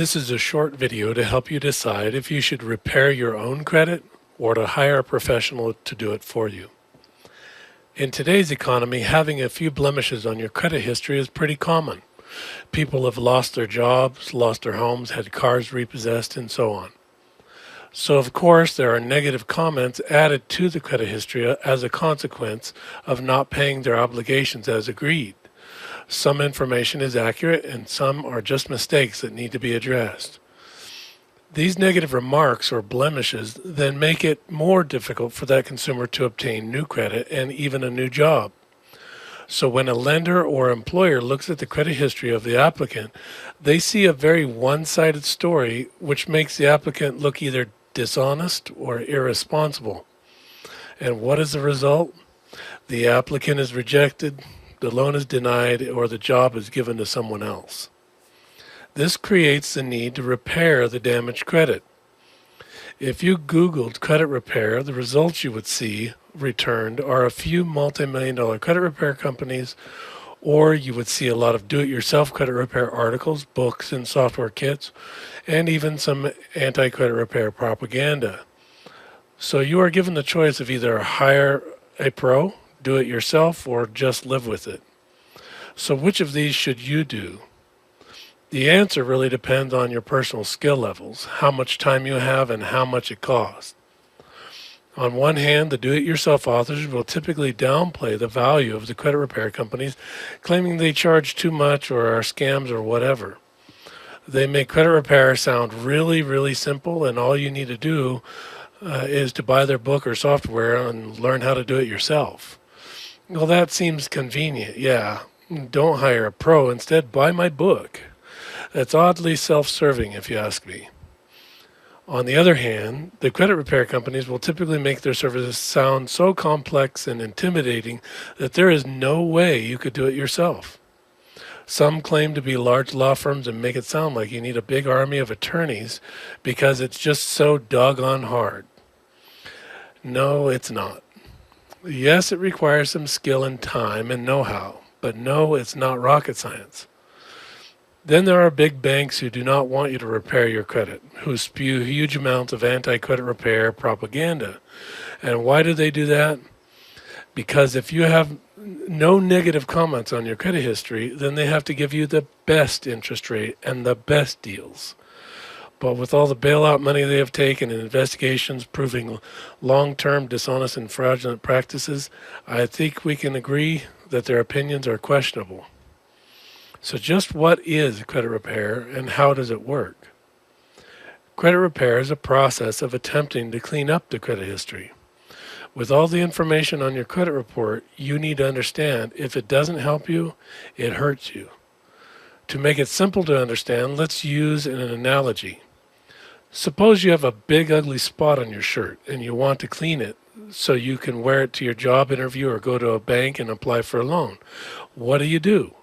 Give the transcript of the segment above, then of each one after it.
This is a short video to help you decide if you should repair your own credit or to hire a professional to do it for you. In today's economy, having a few blemishes on your credit history is pretty common. People have lost their jobs, lost their homes, had cars repossessed, and so on. So, of course, there are negative comments added to the credit history as a consequence of not paying their obligations as agreed. Some information is accurate and some are just mistakes that need to be addressed. These negative remarks or blemishes then make it more difficult for that consumer to obtain new credit and even a new job. So when a lender or employer looks at the credit history of the applicant, they see a very one-sided story which makes the applicant look either dishonest or irresponsible. And what is the result? The applicant is rejected, the loan is denied, or the job is given to someone else. This creates the need to repair the damaged credit. If you Googled credit repair, the results you would see returned are a few multi-million-dollar credit repair companies, or you would see a lot of do-it-yourself credit repair articles, books, and software kits, and even some anti-credit repair propaganda. So you are given the choice of either hire a pro, do it yourself, or just live with it. So which of these should you do? The answer really depends on your personal skill levels, how much time you have, and how much it costs. On one hand, the do-it-yourself authors will typically downplay the value of the credit repair companies, claiming they charge too much or are scams or whatever. They make credit repair sound really, really simple, and all you need to do is to buy their book or software and learn how to do it yourself. Well, that seems convenient, yeah. Don't hire a pro. Instead, buy my book. That's oddly self-serving, if you ask me. On the other hand, the credit repair companies will typically make their services sound so complex and intimidating that there is no way you could do it yourself. Some claim to be large law firms and make it sound like you need a big army of attorneys because it's just so doggone hard. No, it's not. Yes, it requires some skill and time and know-how, but no, it's not rocket science. Then there are big banks who do not want you to repair your credit, who spew huge amounts of anti-credit repair propaganda. And why do they do that? Because if you have no negative comments on your credit history, then they have to give you the best interest rate and the best deals. But with all the bailout money they have taken and investigations proving long-term dishonest and fraudulent practices, I think we can agree that their opinions are questionable. So just what is credit repair and how does it work? Credit repair is a process of attempting to clean up the credit history. With all the information on your credit report, you need to understand if it doesn't help you, it hurts you. To make it simple to understand, let's use an analogy. Suppose you have a big ugly spot on your shirt and you want to clean it so you can wear it to your job interview or go to a bank and apply for a loan. What do?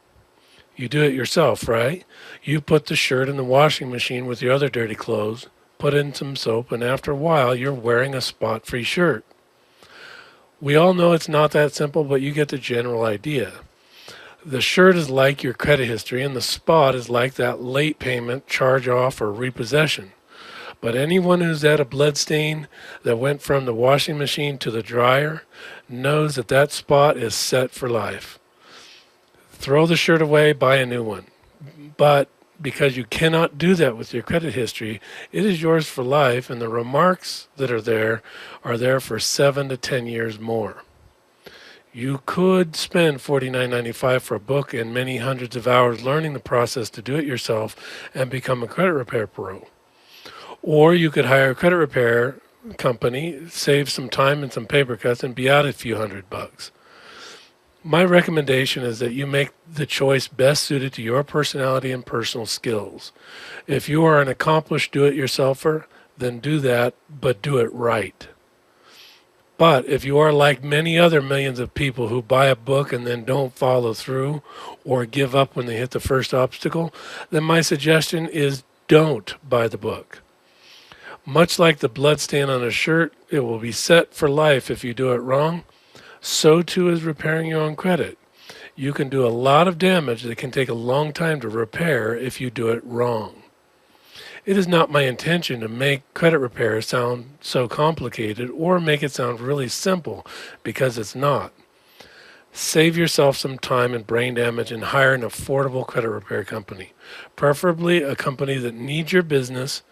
You do it yourself, right? You put the shirt in the washing machine with your other dirty clothes, put in some soap, and after a while you're wearing a spot-free shirt. We all know it's not that simple, but you get the general idea. The shirt is like your credit history and the spot is like that late payment, charge-off, or repossession. But anyone who's had a blood stain that went from the washing machine to the dryer knows that that spot is set for life. Throw the shirt away, buy a new one. But because you cannot do that with your credit history, it is yours for life, and the remarks that are there for 7 to 10 years more. You could spend $49.95 for a book and many hundreds of hours learning the process to do it yourself and become a credit repair pro. Or you could hire a credit repair company, save some time and some paper cuts, and be out a few $100. My recommendation is that you make the choice best suited to your personality and personal skills. If you are an accomplished do-it-yourselfer, then do that, but do it right. But if you are like many other millions of people who buy a book and then don't follow through or give up when they hit the first obstacle, then my suggestion is don't buy the book. Much like the blood stain on a shirt, it will be set for life if you do it wrong. So too is repairing your own credit. You can do a lot of damage that can take a long time to repair if you do it wrong. It is not my intention to make credit repair sound so complicated or make it sound really simple, because it's not. Save yourself some time and brain damage and hire an affordable credit repair company, preferably a company that needs your business,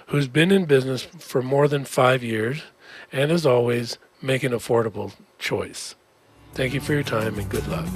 who's been in business for more than 5 years, and as always, make an affordable choice. Thank you for your time and good luck.